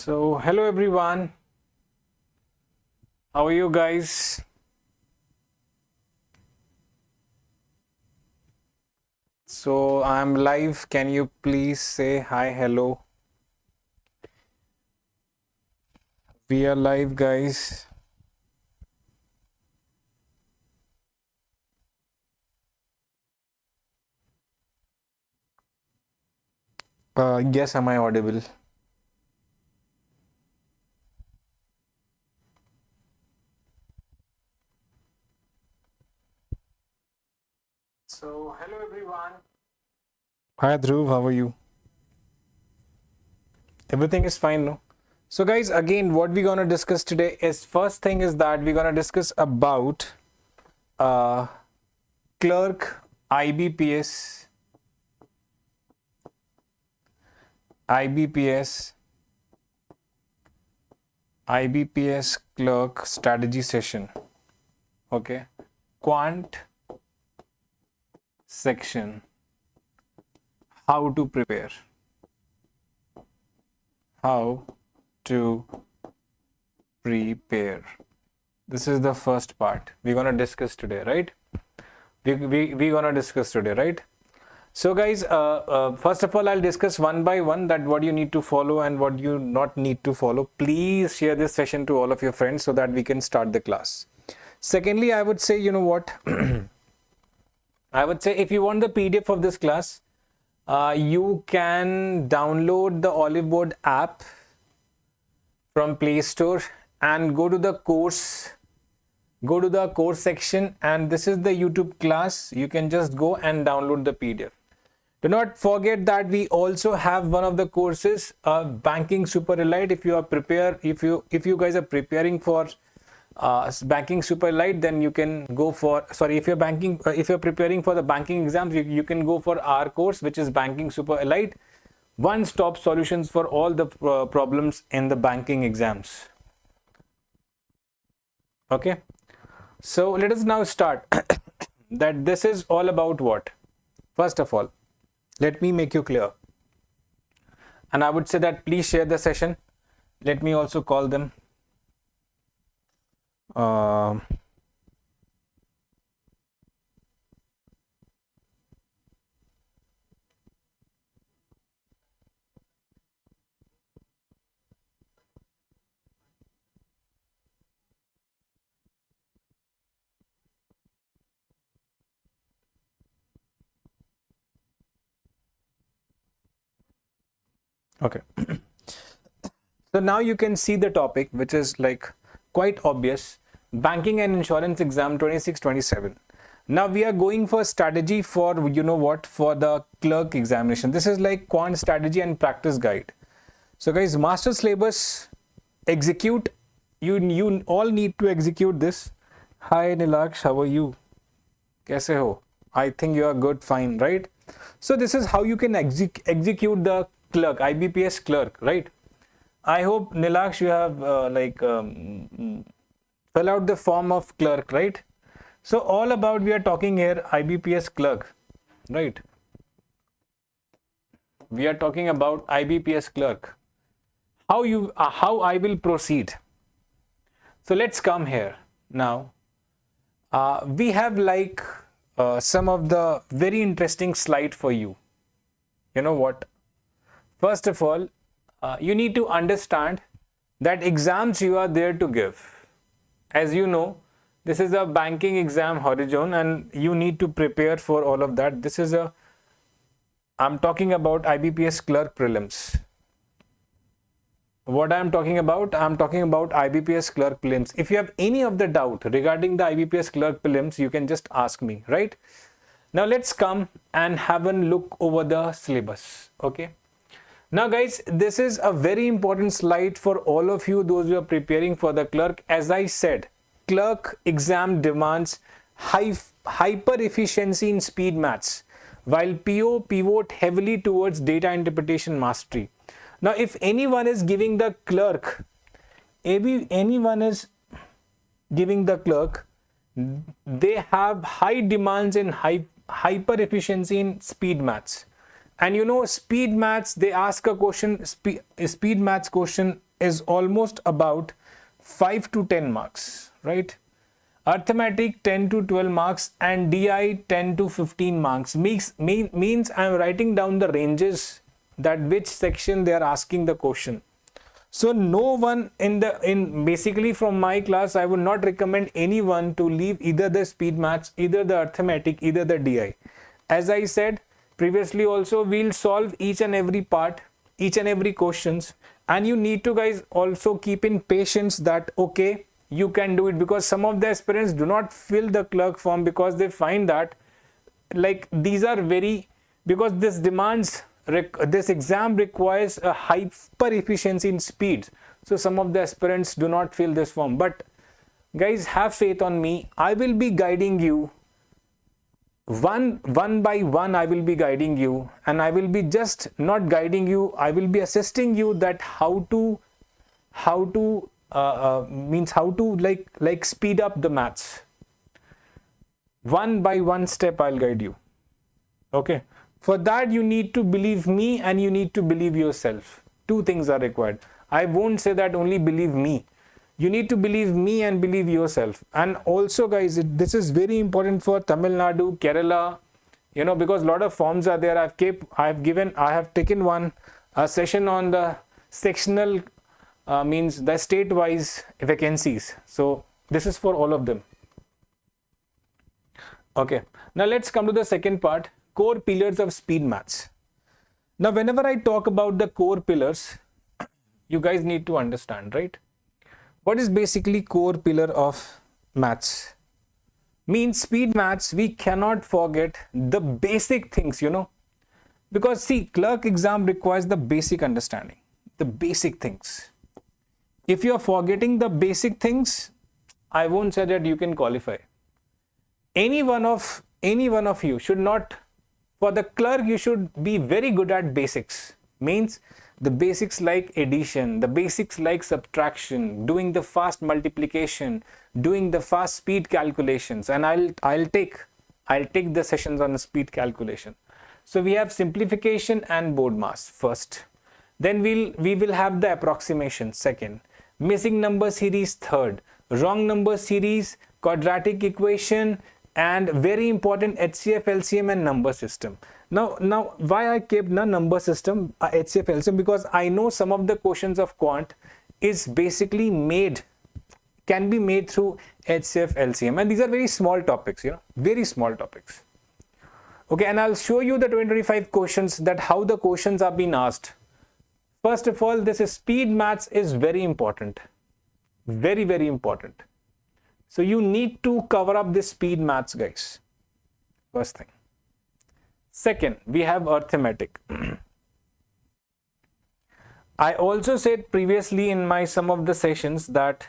So hello everyone, how are you guys? So I'm live, can you please say hi, hello? We are live, guys. Yes, am I audible? So hello everyone. Hi Dhruv, how are you? Everything is fine, no? So guys, again, what we're gonna discuss today is first thing is that we're gonna discuss about clerk IBPS clerk strategy session. Okay, Quant section, how to prepare. This is the first part we're gonna discuss today, right? We're gonna discuss today, right? So guys, first of all, I'll discuss one by one that what you need to follow and what you not need to follow. Please share this session to all of your friends so that we can start the class. Secondly, I would say, you know what? I would say if you want the PDF of this class, you can download the Oliveboard app from Play Store and go to the course section, and this is the YouTube class. You can just go and download the PDF. Do not forget that we also have one of the courses, Banking Super Elite. If you guys are preparing for Banking Super Elite, then you can go for, if you're preparing for the banking exams, you can go for our course, which is Banking Super Elite, one-stop solutions for all the problems in the banking exams. Okay, so let us now start. That this is all about what? First of all, let me make you clear, and I would say that please share the session. Let me also call them. Okay. So now you can see the topic, which is like quite obvious. Banking and Insurance Exam 26-27. Now we are going for strategy for, you know what, for the clerk examination. This is like Quant strategy and practice guide. So guys, master syllabus, execute. You all need to execute this. Hi Nilaksh, how are you? Kaise ho? I think you are good, fine, right? So this is how you can execute the clerk, IBPS clerk, right? I hope Nilaksh, you have fill out the form of clerk, right? So all about we are talking here IBPS clerk, right? We are talking about IBPS clerk. How I will proceed. So let's come here now. We have like some of the very interesting slide for you. You know what? First of all, you need to understand that exams you are there to give. As you know, this is a banking exam horizon and you need to prepare for all of that. I'm talking about IBPS clerk prelims. What I'm talking about IBPS clerk prelims. If you have any of the doubt regarding the IBPS clerk prelims, you can just ask me, right? Now let's come and have a look over the syllabus, okay? Now guys, this is a very important slide for all of you, those who are preparing for the clerk. As I said, clerk exam demands hyper efficiency in speed maths, while PO pivot heavily towards data interpretation mastery. Now if anyone is giving the clerk, they have high demands in hyper efficiency in speed maths. And you know, speed maths, they ask a question, speed maths question is almost about 5 to 10 marks, right? Arithmetic 10 to 12 marks and DI 10 to 15 marks. Means I'm writing down the ranges that which section they are asking the question. So no one in basically from my class, I would not recommend anyone to leave either the speed maths, either the arithmetic, either the DI. As I said previously also, we'll solve each and every part, each and every questions, and you need to guys also keep in patience that okay, you can do it, because some of the aspirants do not fill the clerk form because they find that like these are very, because this demands this exam requires a hyper efficiency in speed, so some of the aspirants do not fill this form. But guys, have faith on me, I will be guiding you one by one. I will be guiding you, and I will be just not guiding you, I will be assisting you that how to like speed up the maths. One by one step I'll guide you. Okay, for that you need to believe me and you need to believe yourself. Two things are required. I won't say that only believe me, you need to believe me and believe yourself. And also guys, this is very important for Tamil Nadu, Kerala, you know, because a lot of forms are there. I have taken one session on the sectional means the state wise vacancies, so this is for all of them. Okay, now let's come to the second part, core pillars of speed maths. Now whenever I talk about the core pillars, you guys need to understand, right? What is basically core pillar of maths? Means speed maths, we cannot forget the basic things, you know, because see, clerk exam requires the basic understanding, the basic things. If you are forgetting the basic things, I won't say that you can qualify. Any one of you should not, for the clerk you should be very good at basics. Means the basics like addition, the basics like subtraction, doing the fast multiplication, doing the fast speed calculations, and I'll take the sessions on the speed calculation. So we have simplification and board mass first, then we will have the approximation second, missing number series third, wrong number series, quadratic equation, and very important HCF, LCM and number system. Now why I kept the number system, HCF, LCM, because I know some of the questions of quant is basically can be made through HCF, LCM, and these are very small topics, you know, very small topics. Okay, and I'll show you the 2025 questions, that how the questions are being asked. First of all, this is speed maths is very important, very, very important. So you need to cover up this speed maths, guys. First thing. Second, we have arithmetic. I also said previously in my some of the sessions that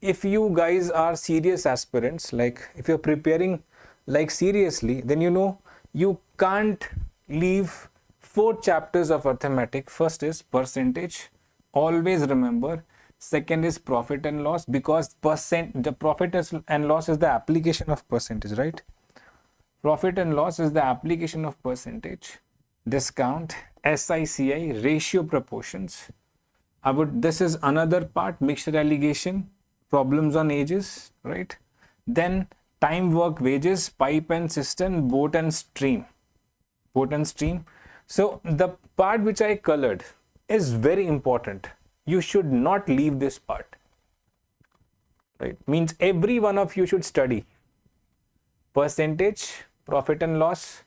if you guys are serious aspirants, like if you're preparing like seriously, then you know you can't leave 4 chapters of arithmetic. First is percentage, always remember. Second is profit and loss, because the profit and loss is the application of percentage, right? Profit and loss is the application of percentage. Discount, SICI, ratio proportions. This is another part, mixture allegation, problems on ages, right? Then time work wages, pipe and cistern, boat and stream. So the part which I colored is very important. You should not leave this part, right? Means every one of you should study percentage, profit and loss,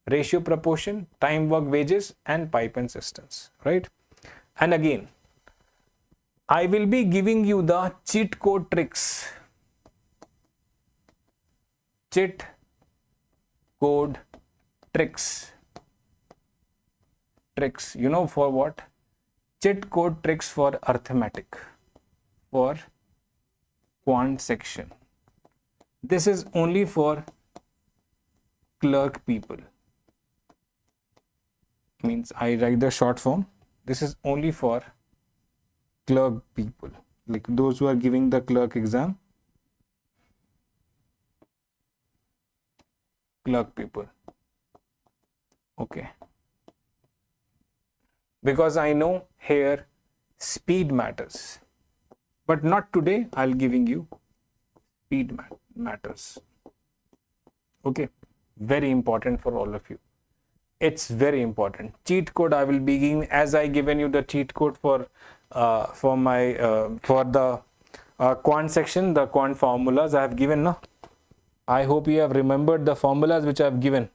ratio proportion, time work wages, and pipe and cisterns, right? And again, I will be giving you the cheat code tricks. Cheat code tricks. You know for what? Cheat code tricks for arithmetic, for quant section. This is only for clerk people. Means I write the short form. This is only for clerk people, like those who are giving the clerk exam. Clerk people. Okay. Because I know here Speed matters. But not today. I'll giving you speed matters. Okay. Very important for all of you. It's very important. Cheat code I will be giving, as I given you the cheat code for the quant section, the quant formulas I have given. No, I hope you have remembered the formulas which I have given.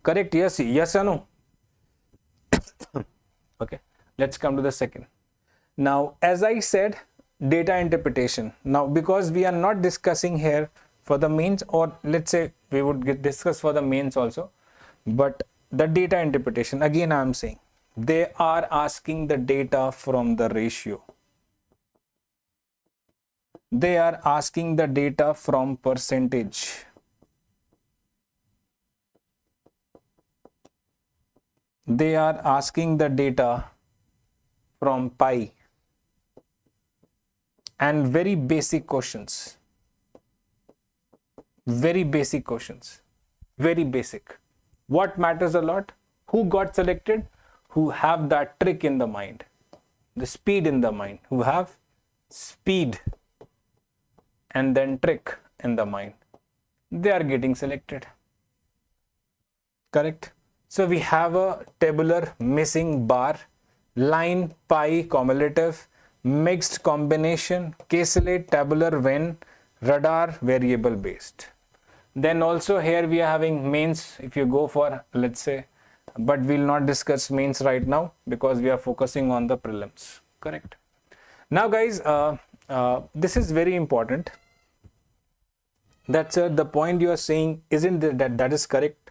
Correct? Yes. Yes or no? Okay. Let's come to the second. Now, as I said, data interpretation. Now, because we are not discussing here for the mains, or let's say we would discuss for the mains also, but the data interpretation, again I am saying, they are asking the data from the ratio. They are asking the data from percentage. They are asking the data from pi. And very basic questions. Very basic questions. Very basic. What matters a lot? Who got selected? Who have that trick in the mind. The speed in the mind. Who have speed and then trick in the mind. They are getting selected. Correct? So we have a tabular missing bar, line, pi, cumulative, mixed combination, caselate, tabular, when, radar, variable based. Then also here we are having mains. If you go for, let's say, but we'll not discuss mains right now because we are focusing on the prelims. Correct? Now guys, this is very important. That's the point you are saying, isn't that is correct?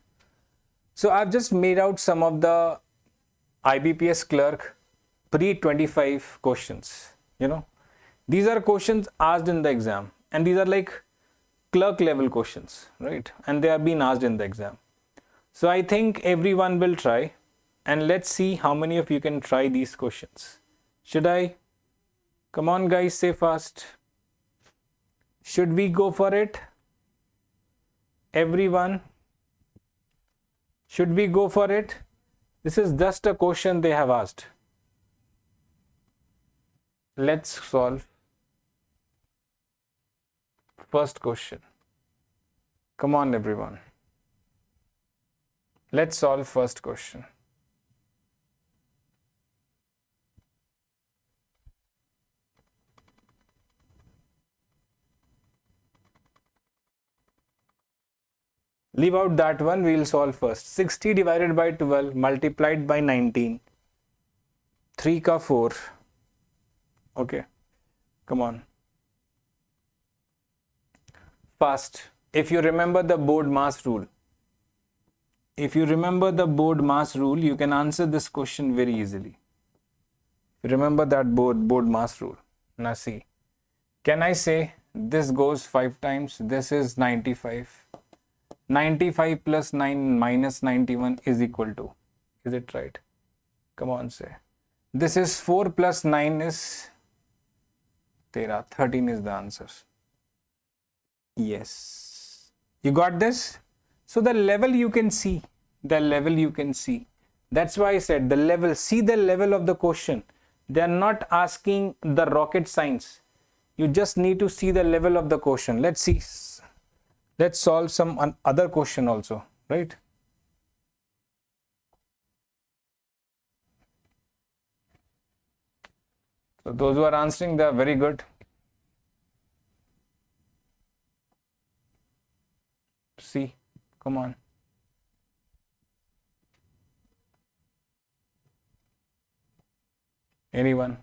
So I've just made out some of the IBPS clerk pre-25 questions. These are questions asked in the exam, and these are like clerk level questions, right? And they are being asked in the exam. So I think everyone will try, and let's see how many of you can try these questions. Should I? Come on guys, say fast. Should we go for it? Everyone? Should we go for it? This is just a question they have asked. Let's solve first question. Come on everyone. Let's solve first question. Leave out that one, we will solve first. 60 divided by 12 multiplied by 19. 3 ka 4. Okay, come on. Fast. If you remember the board mass rule. If you remember the board mass rule, you can answer this question very easily. Remember that board mass rule. Now see, can I say this goes 5 times, this is 95. 95 plus 9 minus 91 is equal to, is it right? Come on, say. This is 4 plus 9 is 13 is the answer. Yes. You got this? So the level you can see, That's why I said the level, see the level of the question. They are not asking the rocket science. You just need to see the level of the question. Let's see. Let's solve some other question also, right? So those who are answering, they are very good. See, come on. Anyone?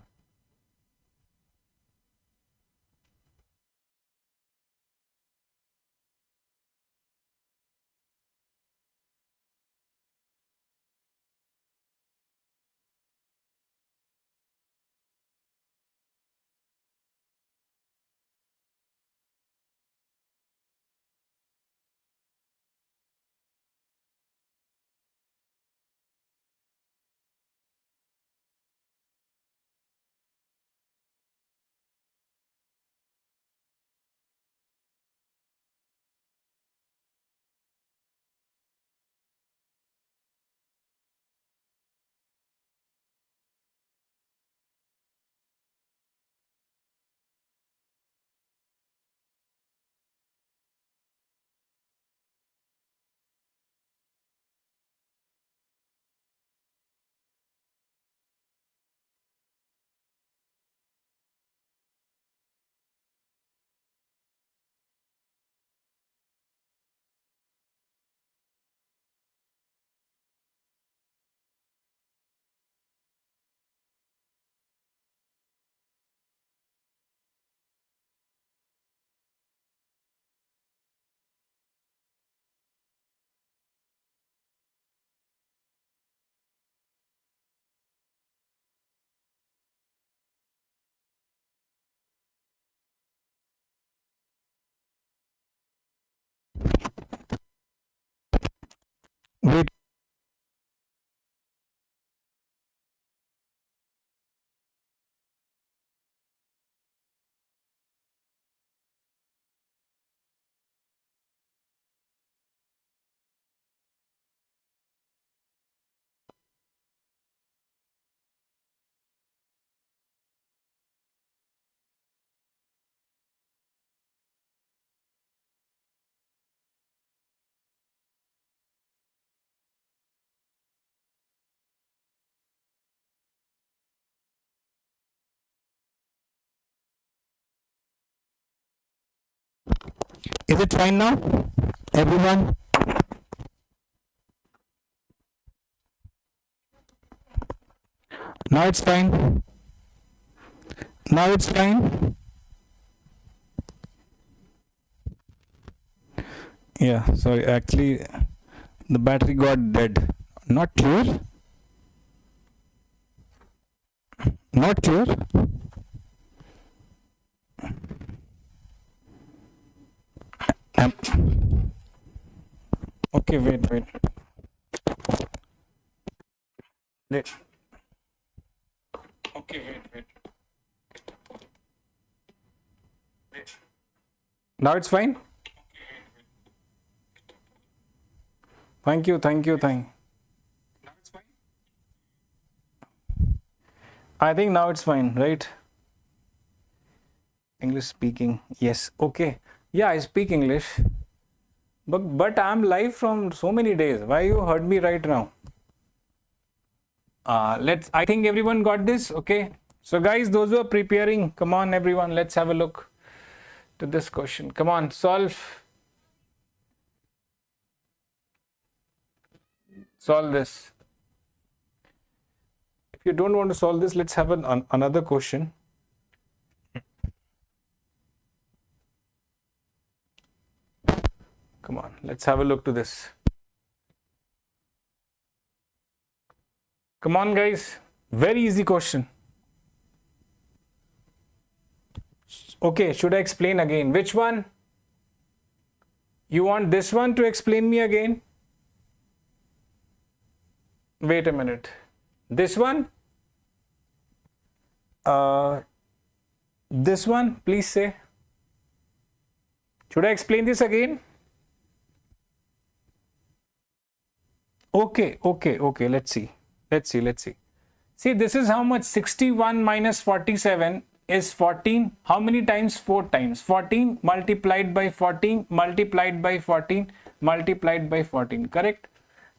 Is it fine now, everyone? Now it's fine. Now it's fine. Yeah, sorry, actually the battery got dead. Not clear? Not clear? Okay, wait. Okay, wait. Now it's fine? Thank you. Now it's fine? I think now it's fine, right? English speaking, yes, okay. Yeah, I speak English. But I'm live from so many days. Why you heard me right now? I think everyone got this, okay? So guys, those who are preparing, come on everyone, let's have a look to this question. Come on, solve this. If you don't want to solve this, let's have another question. Come on, let's have a look to this. Come on guys, very easy question. Okay, should I explain again? Which one? You want this one to explain me again? Wait a minute. This one? This one, please say. Should I explain this again? Okay. Let's see. See, this is how much 61 minus 47 is 14. How many times? 4 times. 14 multiplied by 14 multiplied by 14 multiplied by 14. Correct?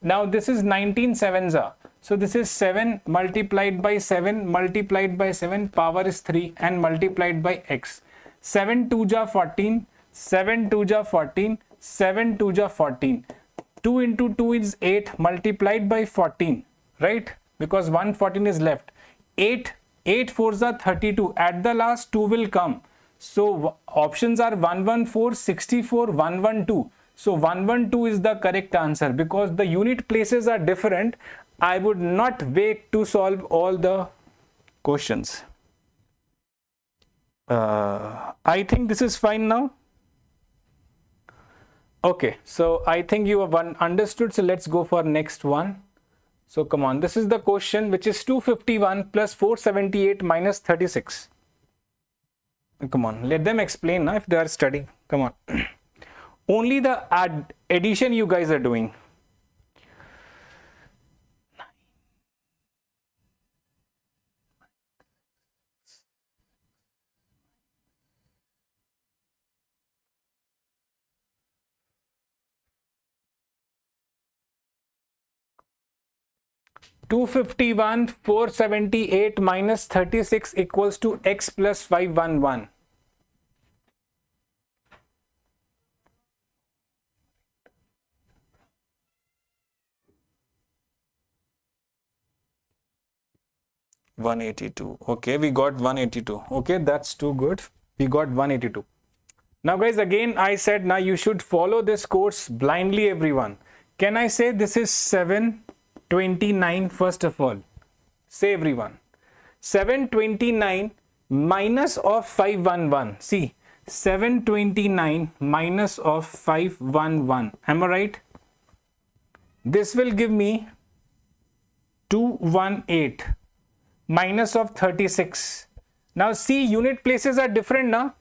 Now this is 19 sevens are. So this is 7 multiplied by 7 multiplied by 7, power is 3 and multiplied by x. 7 2 ja 14, 7 2 ja 14, 7 2 ja 14. 2 into 2 is 8 multiplied by 14, right? Because 114 is left. 8 4s are 32. At the last 2 will come. So options are 114, 64, 112. So 112 is the correct answer. Because the unit places are different, I would not wait to solve all the questions. I think this is fine now. Okay, so I think you have understood. So let's go for next one. So come on, this is the question, which is 251 plus 478 minus 36. Come on, let them explain now if they are studying. Come on. Only the addition you guys are doing. $251, 478 minus 36 equals to x plus 511. $182. Okay, we got 182. Okay, that's too good. We got 182. Now guys, again I said now you should follow this course blindly, everyone. Can I say this is 729 first of all? Say everyone. 729 minus of 511. See, 729 minus of 511. Am I right? This will give me 218 minus of 36. Now see, unit places are different now.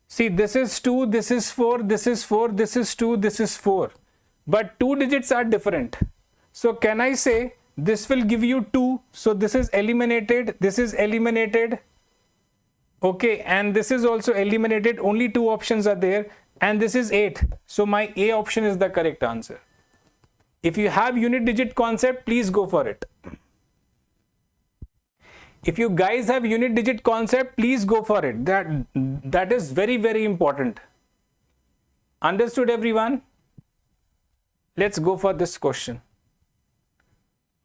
See, this is 2, this is 4, this is 4, this is 2, this is 4. But 2 digits are different. So can I say this will give you 2. So this is eliminated. This is eliminated. Okay. And this is also eliminated. Only 2 options are there. And this is 8. So my A option is the correct answer. If you have unit digit concept, please go for it. If you guys have unit digit concept, please go for it. That is very, very important. Understood everyone? Let's go for this question.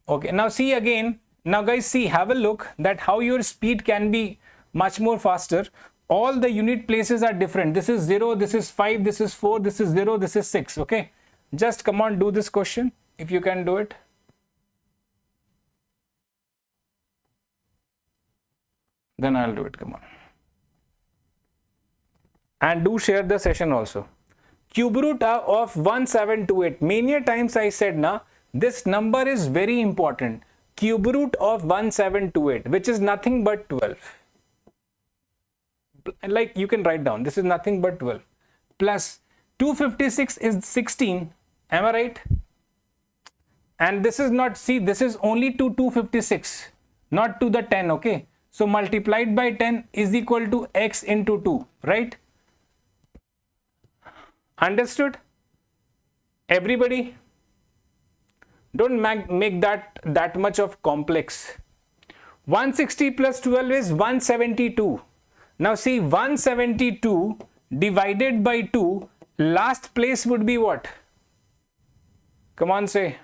Okay, now see again. Now guys, see, have a look that how your speed can be much more faster. All the unit places are different. This is 0, this is 5, this is 4, this is 0, this is 6. Okay, just come on, do this question if you can do it. Then I'll do it. Come on. And do share the session also. Cube root of 1728. Many times I said na, this number is very important. Cube root of 1728, which is nothing but 12. Like you can write down, this is nothing but 12. Plus 256 is 16. Am I right? And this is not, see, this is only to 256, not to the 10. Okay. So multiplied by 10 is equal to x into 2, right? Understood? Everybody? Don't make that much of complex. 160 plus 12 is 172. Now see, 172 divided by 2, last place would be what? Come on, say.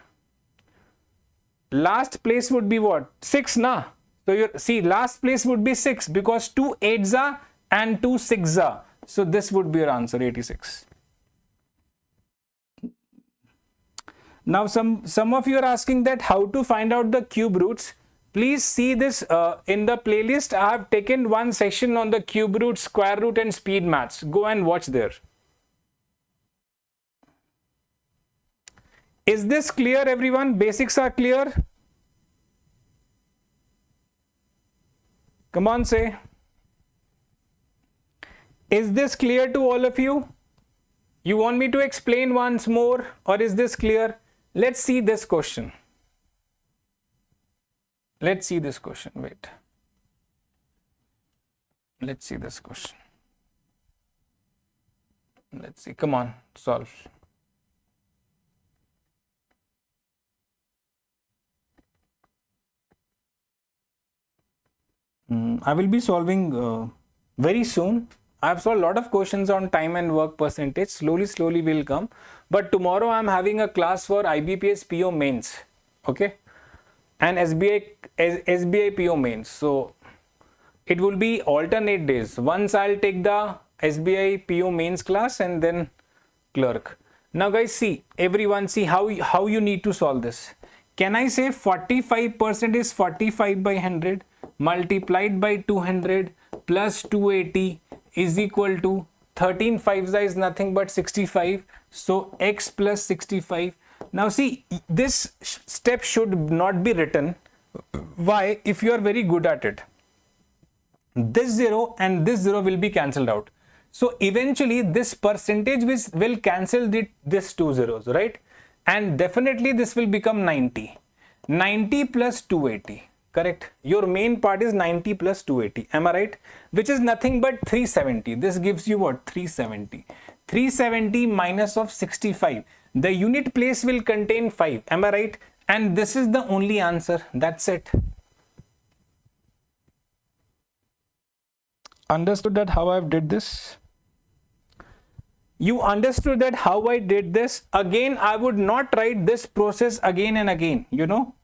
Last place would be what? 6, na? So you see, last place would be 6 because 2 8s are and 2 6s are. So this would be your answer, 86. Now some of you are asking that how to find out the cube roots. Please see this in the playlist. I have taken one session on the cube root, square root and speed maths. Go and watch there. Is this clear everyone? Basics are clear? Come on, say. Is this clear to all of you? You want me to explain once more, or is this clear? Let's see this question. Let's see this question. Wait. Let's see this question. Let's see. Come on, solve. I will be solving very soon. I have solved a lot of questions on time and work percentage. Slowly will come. But tomorrow I am having a class for IBPS PO mains. Okay. And SBI PO mains. So it will be alternate days. Once I'll take the SBI PO mains class and then clerk. Now guys, see, everyone see how you need to solve this. Can I say 45% is 45 by 100 multiplied by 200 plus 280 is equal to 13 5s is nothing but 65. So x plus 65. Now see, this step should not be written. Why? If you are very good at it. This 0 and this 0 will be cancelled out. So eventually this percentage will cancel this 2 zeros, right? And definitely this will become 90. 90 plus 280. Correct. Your main part is 90 plus 280. Am I right? Which is nothing but 370. This gives you what? 370. 370 minus of 65. The unit place will contain 5. Am I right? And this is the only answer. That's it. Understood that how I did this? You understood that how I did this? Again, I would not write this process again and again, you know.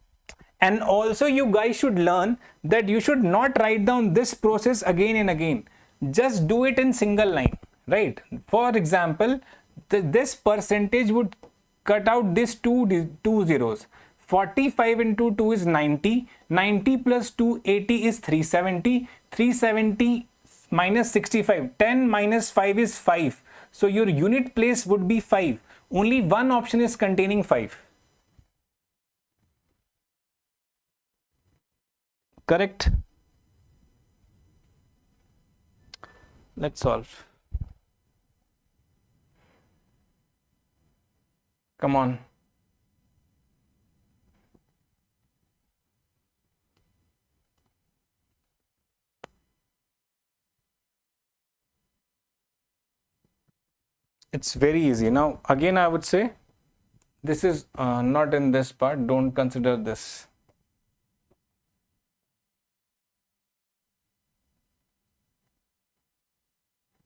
And also you guys should learn that you should not write down this process again and again. Just do it in single line, right? For example, this percentage would cut out this two zeros. 45 into 2 is 90. 90 plus 280 is 370. 370 minus 65. 10 minus 5 is 5. So your unit place would be 5. Only one option is containing 5. Correct? Let's solve. Come on. It's very easy. Now, again, I would say this is not in this part. Don't consider this.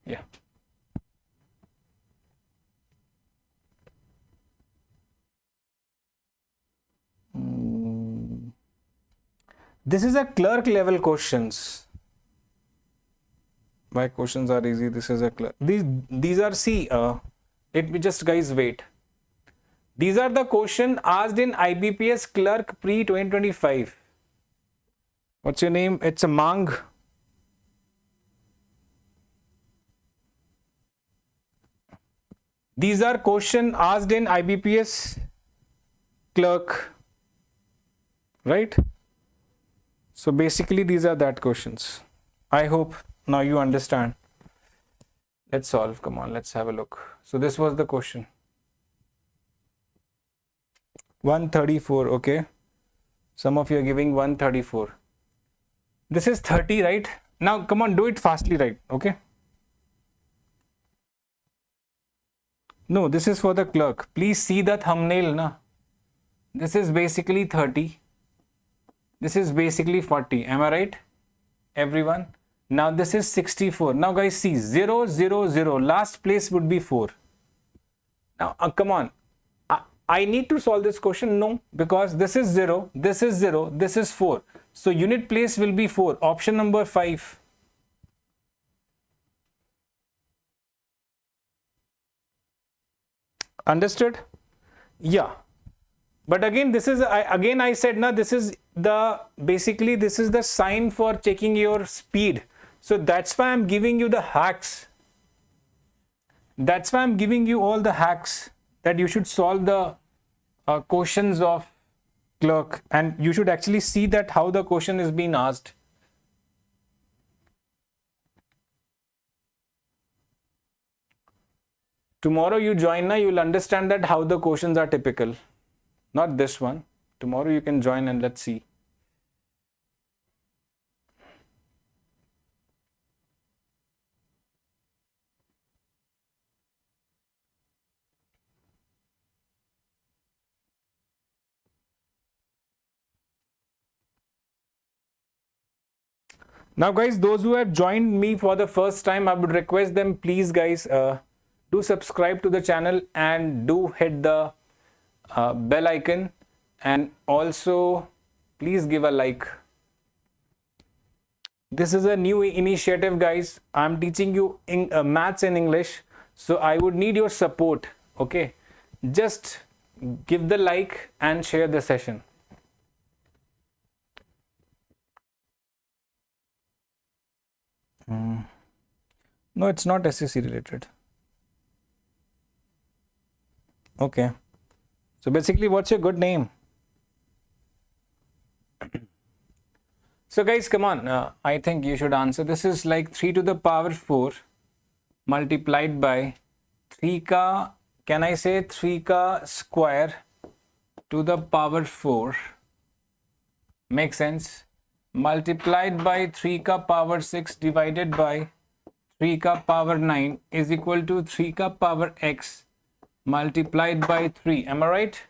Yeah. This is a clerk level questions. My questions are easy. This is a clerk. These are, see, let me just, guys, wait. These are the question asked in IBPS clerk pre 2025. What's your name? It's a Mang. These are question asked in IBPS clerk, right? So basically these are that questions. I hope now you understand. Let's solve. Come on, let's have a look. So this was the question. 134, okay. Some of you are giving 134. This is 30, right? Now come on, do it fastly, right? Okay. No, this is for the clerk. Please see the thumbnail, na. This is basically 30. This is basically 40. Am I right? Everyone? Now this is 64. Now guys, see, 0, 0, 0. Last place would be 4. Now, come on. I need to solve this question? No, because this is 0, this is 0, this is 4. So unit place will be 4. Option number 5. Understood? Yeah. But again, this is, I said, na, this is the, basically this is the sign for checking your speed. So that's why I'm giving you the hacks. That's why I'm giving you all the hacks that you should solve the questions of clerk, and you should actually see that how the question is being asked. Tomorrow you join, you'll understand that how the questions are typical. Not this one. Tomorrow you can join and let's see. Now guys, those who have joined me for the first time, I would request them, please guys, do subscribe to the channel and do hit the bell icon, and also please give a like. This is a new initiative, guys. I'm teaching you maths and English, so I would need your support. Okay, just give the like and share the session. No, it's not SSC related. Okay. So basically, what's your good name? So guys, come on. I think you should answer. This is like 3 to the power 4 multiplied by 3 ka, can I say 3 ka square to the power 4? Makes sense? Multiplied by 3 ka power 6 divided by 3 ka power 9 is equal to 3 ka power x multiplied by 3. Am I right?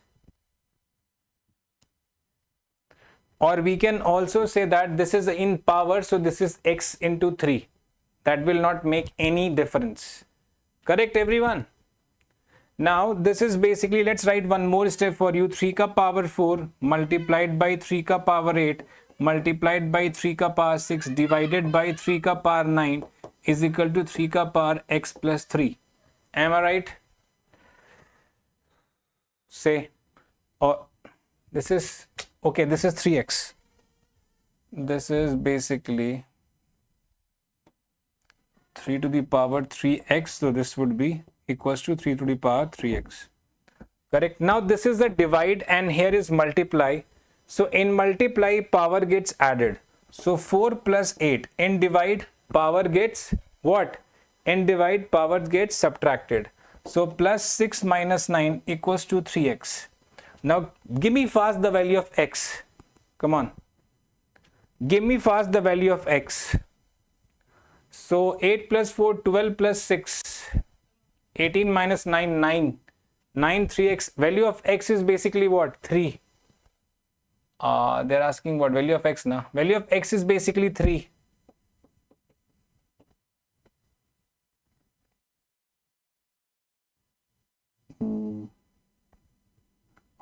Or we can also say that this is in power, so this is x into 3. That will not make any difference. Correct, everyone? Now this is basically, let's write one more step for you. 3 ka power 4 multiplied by 3 ka power 8 multiplied by 3 ka power 6 divided by 3 ka power 9 is equal to 3 ka power x plus 3. Am I right? Say, or this is, okay, this is 3x. This is basically 3 to the power 3x. So this would be equals to 3 to the power 3x. Correct. Now this is the divide and here is multiply. So in multiply, power gets added. So 4 plus 8. In divide, power gets what? In divide, power gets subtracted. So plus 6 minus 9 equals to 3x. Now give me fast the value of x. Come on. Give me fast the value of x. So 8 plus 4, 12 plus 6. 18 minus 9, 9. 9, 3x. Value of x is basically what? 3. They're asking what value of x now? Value of x is basically 3.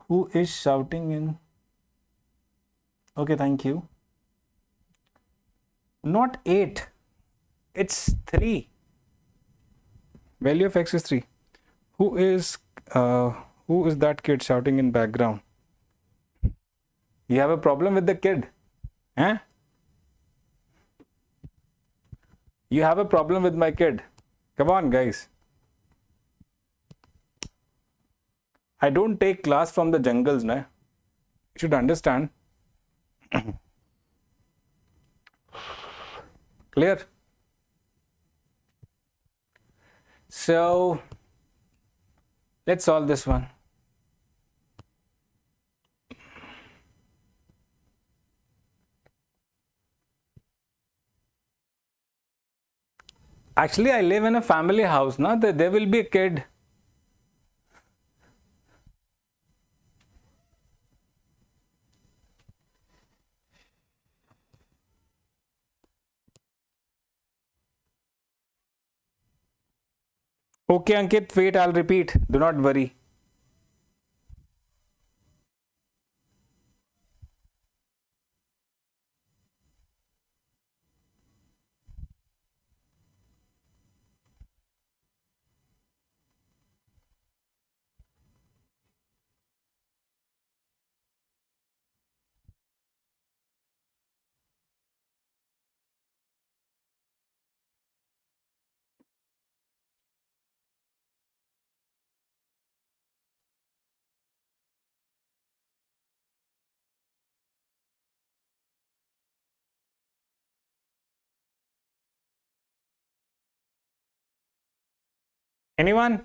Who is shouting in? Okay, thank you. Not 8. It's 3. Value of x is 3. Who is that kid shouting in background? You have a problem with the kid? Huh? You have a problem with my kid? Come on, guys. I don't take class from the jungles, na? You should understand. Clear? So, let's solve this one. Actually, I live in a family house, na? There will be a kid. Okay, Ankit, wait, I'll repeat. Do not worry. Anyone?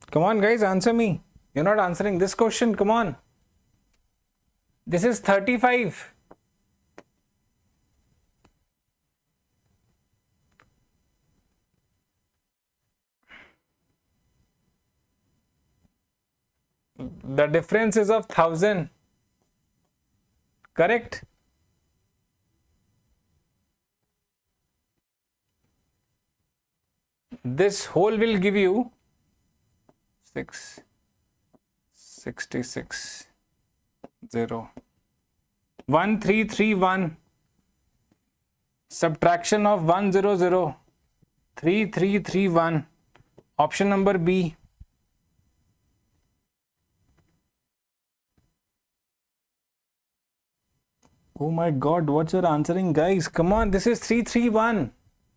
Come on, guys, answer me. You're not answering this question. Come on. This is 35. The difference is of 1000. Correct? This whole will give you 666 0 1331. Subtraction of 100 3331. Option number B. Oh my god, what's your answering, guys? Come on, this is 331.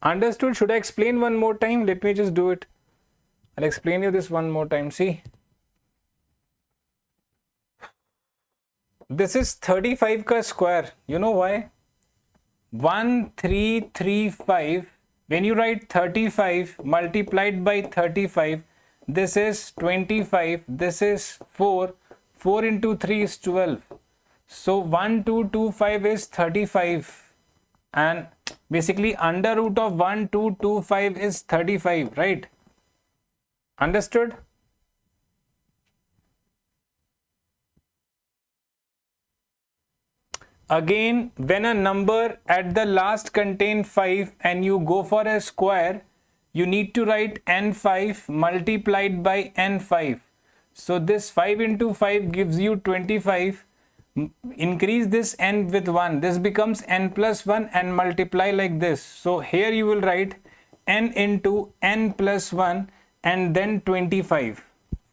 Understood? Should I explain one more time? Let me just do it. I'll explain you this one more time. See, this is 35 ka square. You know why? 1335. When you write 35 multiplied by 35, this is 25. This is 4. 4 into 3 is 12. So 1225 is 35. And basically under root of 1225 is 35, right? Understood? Again, when a number at the last contain 5 and you go for a square, you need to write n5 multiplied by n5. So this 5 into 5 gives you 25. Increase this n with 1. This becomes n plus 1 and multiply like this. So here you will write n into n plus 1 and then 25.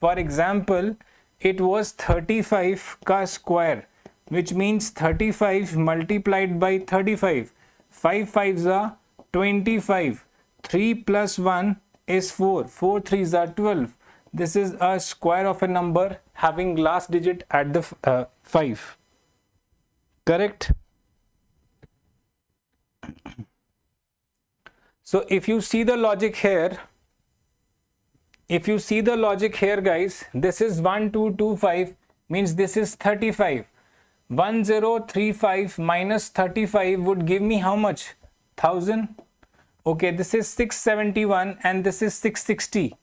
For example, it was 35 ka square, which means 35 multiplied by 35. 5 5s are 25. 3 plus 1 is 4. 4 3s are 12. This is a square of a number having last digit at the 5. Correct? So if you see the logic here, guys, this is 1225 means this is 35. 1035 minus 35 would give me how much? 1000. Okay, this is 671 and this is 660.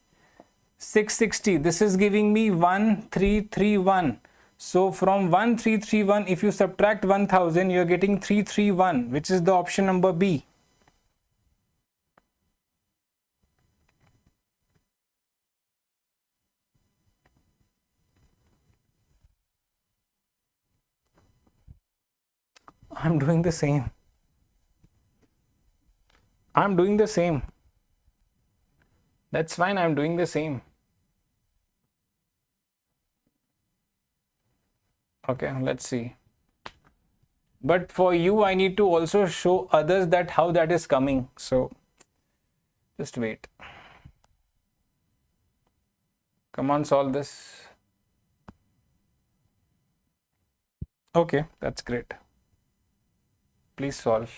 660. This is giving me 1331. So from 1331, if you subtract 1000, you're getting 331, which is the option number B. I'm doing the same. I'm doing the same. That's fine. I'm doing the same. Okay, let's see. But for you, I need to also show others that how that is coming. So just wait. Come on, solve this. Okay, that's great. Please solve.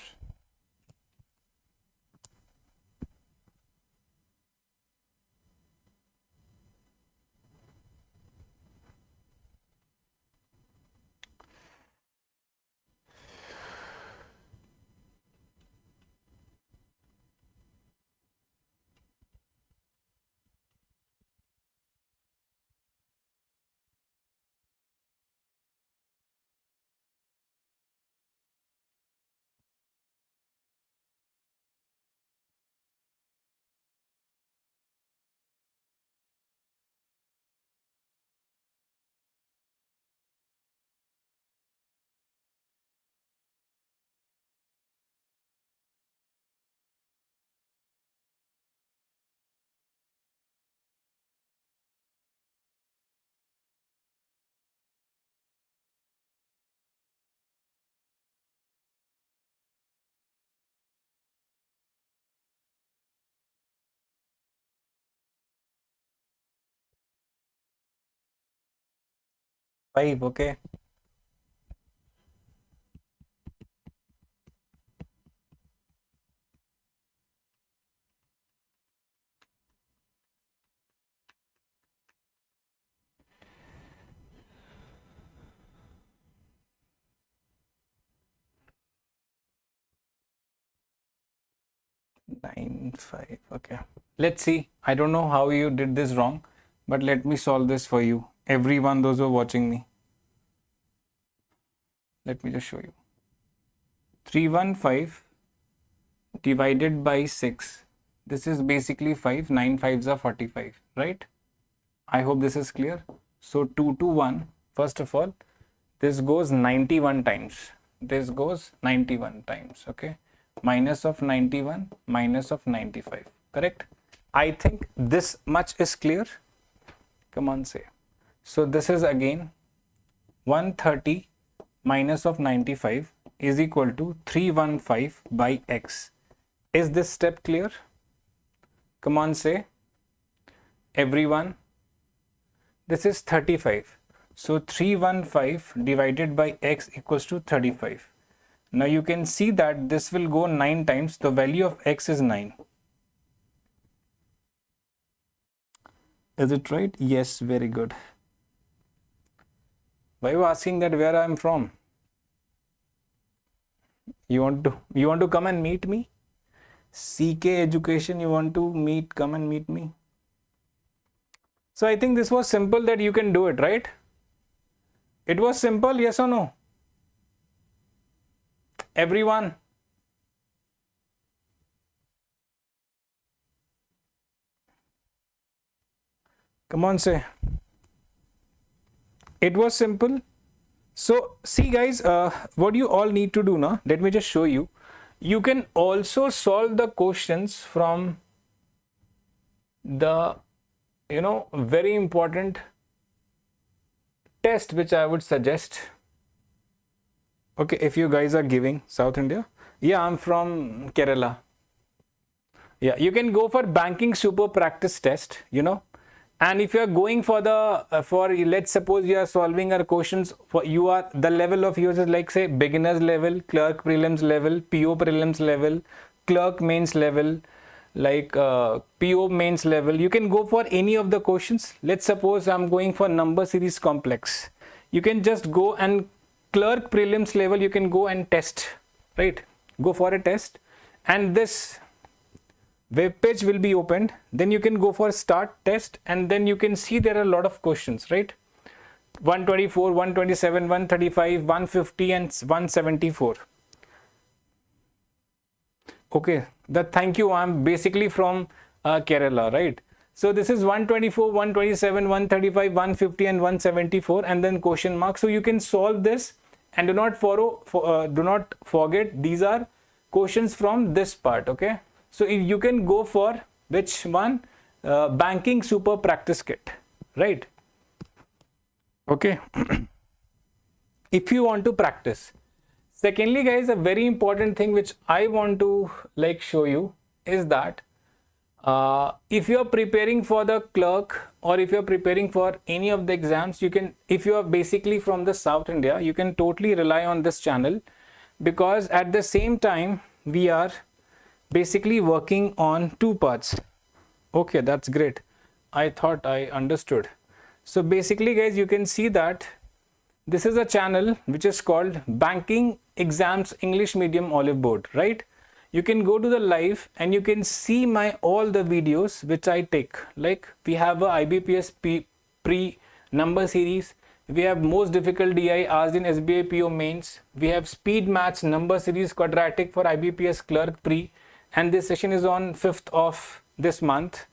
Five, okay. Nine, five, okay. Let's see. I don't know how you did this wrong, but let me solve this for you. Everyone, those who are watching me. Let me just show you. 315 divided by 6. This is basically 5. 9 fives are 45, right? I hope this is clear. So 2 to 1, first of all, this goes 91 times. This goes 91 times, okay? Minus of 91, minus of 95, correct? I think this much is clear. Come on, say. So this is again 130 minus of 95 is equal to 315 by x. Is this step clear? Come on, say. Everyone. This is 35. So 315 divided by x equals to 35. Now you can see that this will go 9 times. The value of x is 9. Is it right? Yes, very good. Why are you asking that where I am from? You want to come and meet me? CK Education, you want to meet, come and meet me? So I think this was simple that you can do it, right? It was simple, yes or no? Everyone. Come on, say. It was simple. So see guys, what you all need to do now, let me just show you. You can also solve the questions from the, very important test which I would suggest. Okay, if you guys are giving South India. Yeah, I'm from Kerala. Yeah, you can go for banking super practice test, And if you are going for the, let's suppose you are solving our questions for, the level of yours is like say beginners level, clerk prelims level, PO prelims level, clerk mains level, like PO mains level. You can go for any of the questions. Let's suppose I'm going for number series complex. You can just go and clerk prelims level, you can go and test, right? Go for a test and this web page will be opened. Then you can go for start test and then you can see there are a lot of questions, right? 124, 127, 135, 150 and 174. Okay, thank you. I'm basically from Kerala, right? So this is 124, 127, 135, 150 and 174 and then question mark. So you can solve this and do not forget these are questions from this part. Okay, so if you can go for which one, banking super practice kit, right? Okay. If you want to practice. Secondly, guys, a very important thing which I want to like show you is that if you are preparing for the clerk or if you are preparing for any of the exams, you can, if you are basically from the South India, you can totally rely on this channel, because at the same time we are basically working on two parts. Okay, that's great. I thought I understood. So basically, guys, you can see that this is a channel which is called Banking Exams English Medium Oliveboard, right? You can go to the live and you can see my all the videos which I take. Like we have a IBPS pre number series. We have most difficult DI asked in SBI PO mains. We have speed maths number series quadratic for IBPS clerk pre, and this session is on 5th of this month.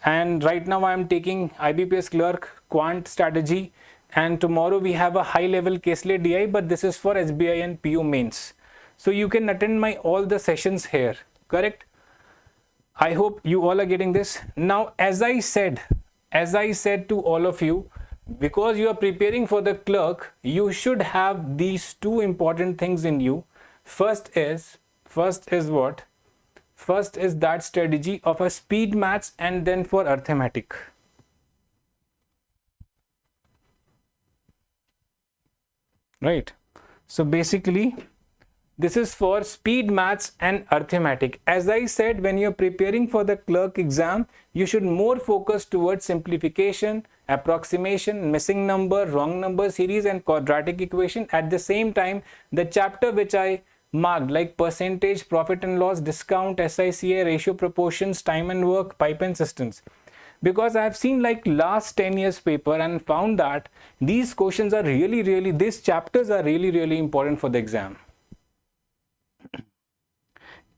And right now I am taking IBPS clerk quant strategy, and tomorrow we have a high level caselet DI, but this is for SBI and PO mains. So you can attend my all the sessions here, correct? I hope you all are getting this. Now, as I said to all of you, because you are preparing for the clerk, you should have these two important things in you. First is what? First is that strategy of a speed maths, and then for arithmetic. Right. So basically, this is for speed maths and arithmetic. As I said, when you're preparing for the clerk exam, you should more focus towards simplification, approximation, missing number, wrong number series, and quadratic equation. At the same time, the chapter which I marked, like percentage, profit and loss, discount, SICA, ratio, proportions, time and work, pipe and systems. Because I have seen like last 10 years paper and found that these questions are these chapters are really important for the exam.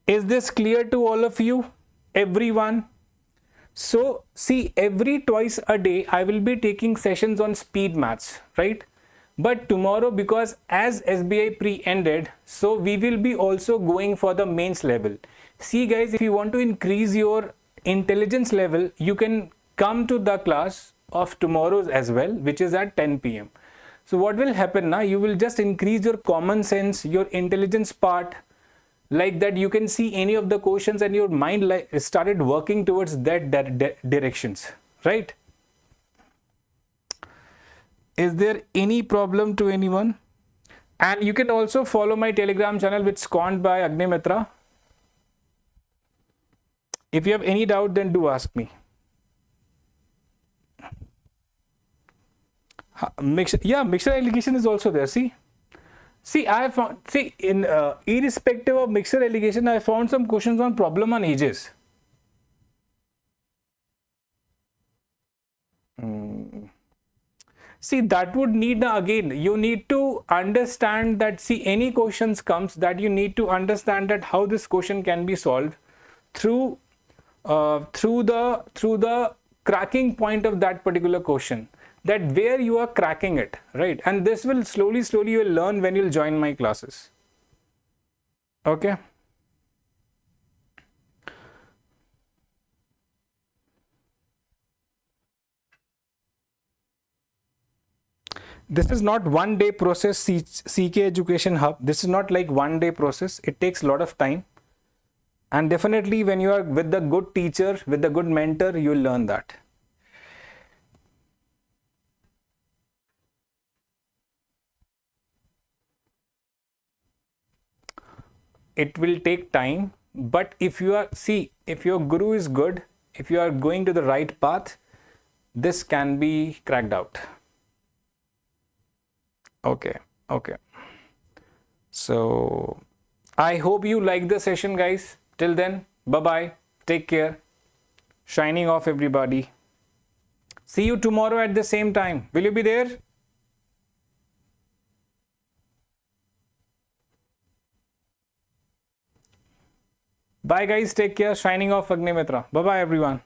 Is this clear to all of you, everyone? So see, every twice a day I will be taking sessions on speed maths, right? But tomorrow, because as SBI pre ended, so we will be also going for the mains level. See guys, if you want to increase your intelligence level, you can come to the class of tomorrow's as well, which is at 10 p.m. So what will happen now? You will just increase your common sense, your intelligence part, like that you can see any of the questions and your mind like started working towards that directions, right? Is there any problem to anyone? And you can also follow my Telegram channel, which is Quant by Agnimitra. If you have any doubt, then do ask me. Mixture allegation is also there. See, I found, in irrespective of mixture allegation, I found some questions on problem on ages. See, that would need, again, you need to understand that, see, any questions comes that you need to understand that how this question can be solved through the cracking point of that particular question, that where you are cracking it, right? And this will slowly you will learn when you'll join my classes. Okay. This is not one day process, CK Education Hub. This is not like one day process. It takes a lot of time. And definitely when you are with the good teacher, with the good mentor, you will learn that. It will take time, but if you are, see, if your guru is good, if you are going to the right path, this can be cracked out. Okay. So I hope you like the session, guys. Till then, bye-bye. Take care. Shining off, everybody. See you tomorrow at the same time. Will you be there? Bye, guys. Take care. Shining off, Agnimitra. Bye-bye, everyone.